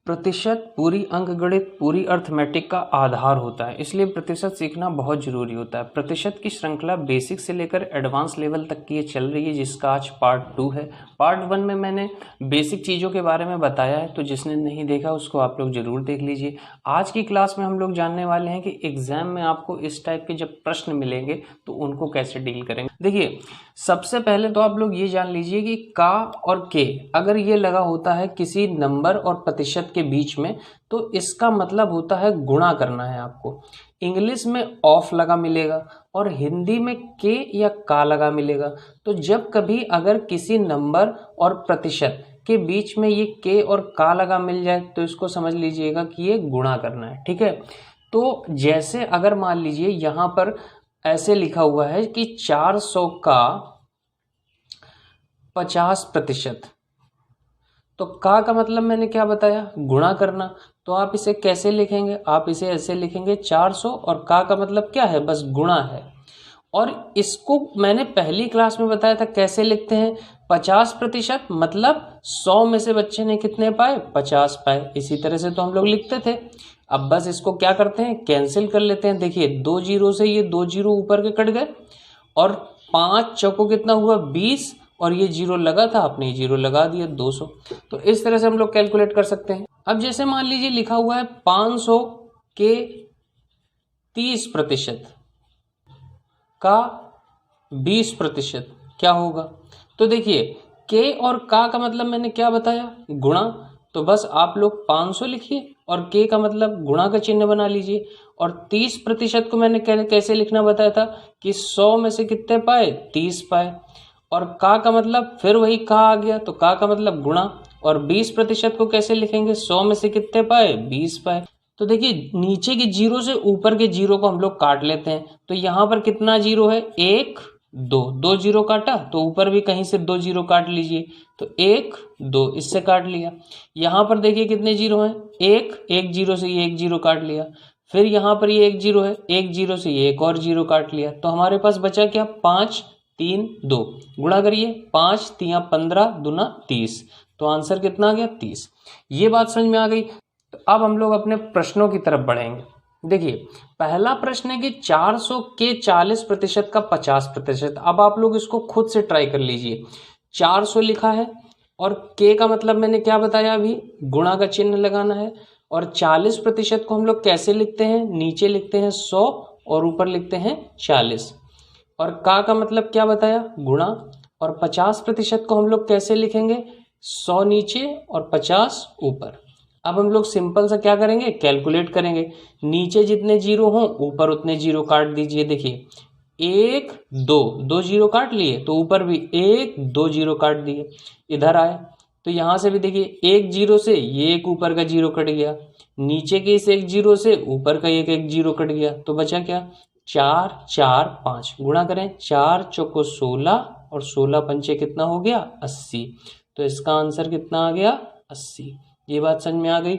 प्रतिशत पूरी अंकगणित पूरी अर्थमेटिक का आधार होता है, इसलिए प्रतिशत सीखना बहुत जरूरी होता है। प्रतिशत की श्रृंखला बेसिक से लेकर एडवांस लेवल तक की ये चल रही है, जिसका आज पार्ट 2 है। पार्ट 1 में मैंने बेसिक चीज़ों के बारे में बताया है, तो जिसने नहीं देखा उसको आप लोग जरूर देख लीजिए। आज की क्लास में हम लोग जानने वाले हैं कि एग्जाम में आपको इस टाइप के जब प्रश्न मिलेंगे तो उनको कैसे डील करेंगे। देखिए, सबसे पहले तो आप लोग ये जान लीजिए कि का और के अगर ये लगा होता है किसी नंबर और प्रतिशत के बीच में, तो इसका मतलब होता है गुणा करना है आपको। इंग्लिश में ऑफ लगा मिलेगा और हिंदी में के या का लगा मिलेगा। तो जब कभी अगर किसी नंबर और प्रतिशत के बीच में ये के और का लगा मिल जाए तो इसको समझ लीजिएगा कि ये गुणा करना है, ठीक है। तो जैसे अगर मान लीजिए यहाँ पर ऐसे लिखा हुआ है कि 400 का 50%, तो का मतलब मैंने क्या बताया, गुणा करना। तो आप इसे कैसे लिखेंगे, आप इसे ऐसे लिखेंगे 400 और का मतलब क्या है, बस गुणा है। और इसको मैंने पहली क्लास में बताया था कैसे लिखते हैं। 50% मतलब 100 में से बच्चे ने कितने पाए, 50 पाए। इसी तरह से तो हम लोग लिखते थे। अब बस इसको क्या करते हैं, कैंसिल कर लेते हैं। देखिए 2 जीरो से ये 2 जीरो ऊपर के कट गए और 5 चौको कितना हुआ 20, और ये जीरो लगा था, आपने ये जीरो लगा दिया 200। तो इस तरह से हम लोग कैलकुलेट कर सकते हैं। अब जैसे मान लीजिए लिखा हुआ है 500 के 30% का 20% क्या होगा। तो देखिए के और का मतलब मैंने क्या बताया, गुणा। तो बस आप लोग 500 लिखिए और के का मतलब गुणा का चिन्ह बना लीजिए। और 30% को मैंने कैसे लिखना बताया था कि 100 में से कितने पाए, 30 पाए। और का मतलब फिर वही का आ गया, तो का मतलब गुणा। और 20% को कैसे लिखेंगे, 100 में से कितने पाए, 20 पाए। तो देखिए नीचे के जीरो से ऊपर के जीरो को हम लोग काट लेते हैं। तो यहाँ पर कितना जीरो है, 1 2, 2 जीरो काटा, तो ऊपर भी कहीं से 2 जीरो काट लीजिए। तो 1 2 इससे काट लिया। यहाँ पर देखिए कितने जीरो हैं, 1 जीरो से ये 1 जीरो काट लिया। फिर यहाँ पर ये 1 जीरो है, 1 जीरो से ये एक और जीरो काट लिया। तो हमारे पास बचा क्या, 5 3 2, गुणा करिए, 5 3 15 दूना 30। तो आंसर कितना आ गया, 30। ये बात समझ में आ गई। तो अब हम लोग अपने प्रश्नों की तरफ बढ़ेंगे। देखिए पहला प्रश्न है कि 400 के 40% का 50%। अब आप लोग इसको खुद से ट्राई कर लीजिए। 400 लिखा है और के का मतलब मैंने क्या बताया अभी, गुणा का चिन्ह लगाना है। और 40% को हम लोग कैसे लिखते हैं, नीचे लिखते हैं 100 और ऊपर लिखते हैं 40। और का मतलब क्या बताया, गुणा। और 50% को हम लोग कैसे लिखेंगे, 100 नीचे और 50 ऊपर। अब हम लोग सिंपल सा क्या करेंगे, कैलकुलेट करेंगे। नीचे जितने जीरो हों ऊपर उतने जीरो काट दीजिए। देखिए 1 2, 2 जीरो काट लिए, तो ऊपर भी 1 2 जीरो काट दिए। इधर आए तो यहाँ से भी देखिए 1 जीरो से ये एक ऊपर का जीरो कट गया, नीचे के इस 1 जीरो से ऊपर का एक जीरो कट गया। तो बचा क्या, 4 4 5, गुणा करें, 4 चौको 16 और 16 पंचे कितना हो गया, 80। तो इसका आंसर कितना आ गया, 80। ये बात समझ में आ गई।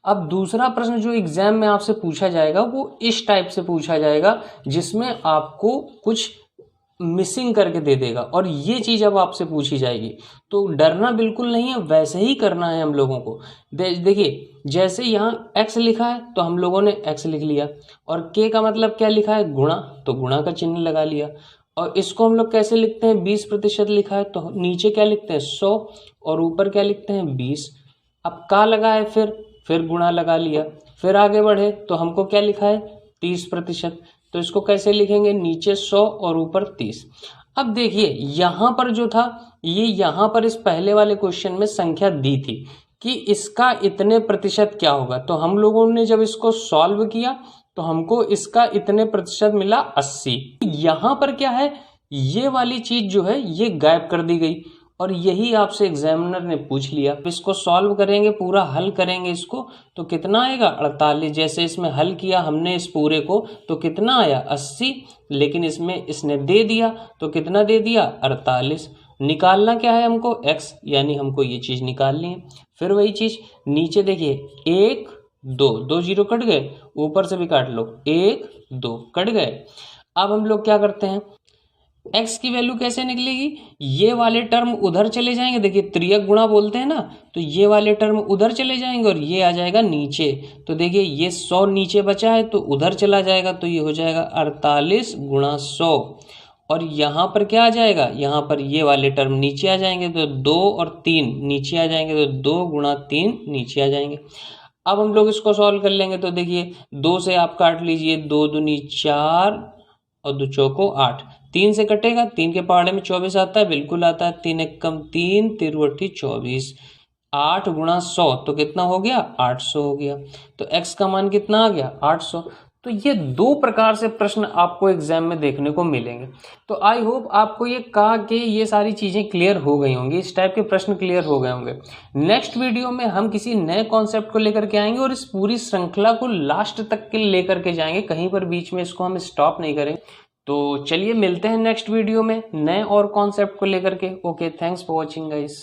अब दूसरा प्रश्न जो एग्जाम में आपसे पूछा जाएगा वो इस टाइप से पूछा जाएगा, जिसमें आपको कुछ मिसिंग करके दे देगा और ये चीज अब आपसे पूछी जाएगी। तो डरना बिल्कुल नहीं है, वैसे ही करना है हम लोगों को। देखिए जैसे यहाँ x लिखा है तो हम लोगों ने x लिख लिया, और k का मतलब क्या लिखा है, गुणा, तो गुणा का चिन्ह लगा लिया। और इसको हम लोग कैसे लिखते हैं, 20% लिखा है तो नीचे क्या लिखते हैं, 100 और ऊपर क्या लिखते हैं, 20। अब का लगा है, फिर गुणा लगा लिया। फिर आगे बढ़े तो हमको क्या लिखा है, 30%। तो इसको कैसे लिखेंगे, नीचे 100 और ऊपर 30। अब देखिए यहाँ पर जो था, ये यहाँ पर इस पहले वाले क्वेश्चन में संख्या दी थी कि इसका इतने प्रतिशत क्या होगा। तो हम लोगों ने जब इसको सॉल्व किया तो हमको इसका इतने प्रतिशत मिला 80। यहाँ पर क्या है, ये वाली चीज जो है ये गायब कर दी गई, और यही आपसे एग्जामिनर ने पूछ लिया। इसको सॉल्व करेंगे, पूरा हल करेंगे इसको, तो कितना आएगा, 48। जैसे इसमें हल किया हमने इस पूरे को तो कितना आया, 80। लेकिन इसमें इसने दे दिया तो कितना दे दिया, 48। निकालना क्या है हमको, x, यानी हमको ये चीज निकालनी है। फिर वही चीज नीचे देखिए, 1 2, 2 जीरो कट गए, ऊपर से भी काट लो, 1 2 कट गए। अब हम लोग क्या करते हैं, x की वैल्यू कैसे निकलेगी, ये वाले टर्म उधर चले जाएंगे, देखिए त्रियक गुणा बोलते हैं ना, तो ये वाले टर्म उधर चले जाएंगे और ये आ जाएगा नीचे। तो देखिए ये 100 नीचे बचा है तो उधर चला जाएगा, तो ये हो जाएगा 48 गुणा 100। और यहाँ पर क्या आ जाएगा, यहाँ पर ये वाले टर्म नीचे आ जाएंगे, तो 2 और 3 नीचे आ जाएंगे, तो 2 गुणा 3 नीचे आ जाएंगे। अब हम लोग इसको सॉल्व कर लेंगे। तो देखिए 2 से आप काट लीजिए, 2 दूनी 4 और 2 चौको 8, 3 से कटेगा, 3 के पहाड़े में 24 आता है, बिल्कुल आता है, 3 एक कम 3, 3 अट्ठी 24, 8 गुणा 100 तो कितना हो गया, 800 हो गया। तो x का मान कितना आ गया, 800। तो ये दो प्रकार से प्रश्न आपको एग्जाम में देखने को मिलेंगे। तो आई होप आपको ये का के ये सारी चीजें क्लियर हो गई होंगी, इस टाइप के प्रश्न क्लियर हो गए होंगे। नेक्स्ट वीडियो में हम किसी नए कॉन्सेप्ट को लेकर के आएंगे और इस पूरी श्रृंखला को लास्ट तक के लेकर के जाएंगे, कहीं पर बीच में इसको हम स्टॉप नहीं करें। तो चलिए मिलते हैं नेक्स्ट वीडियो में नए और कॉन्सेप्ट को लेकर के। Okay, thanks for watching guys.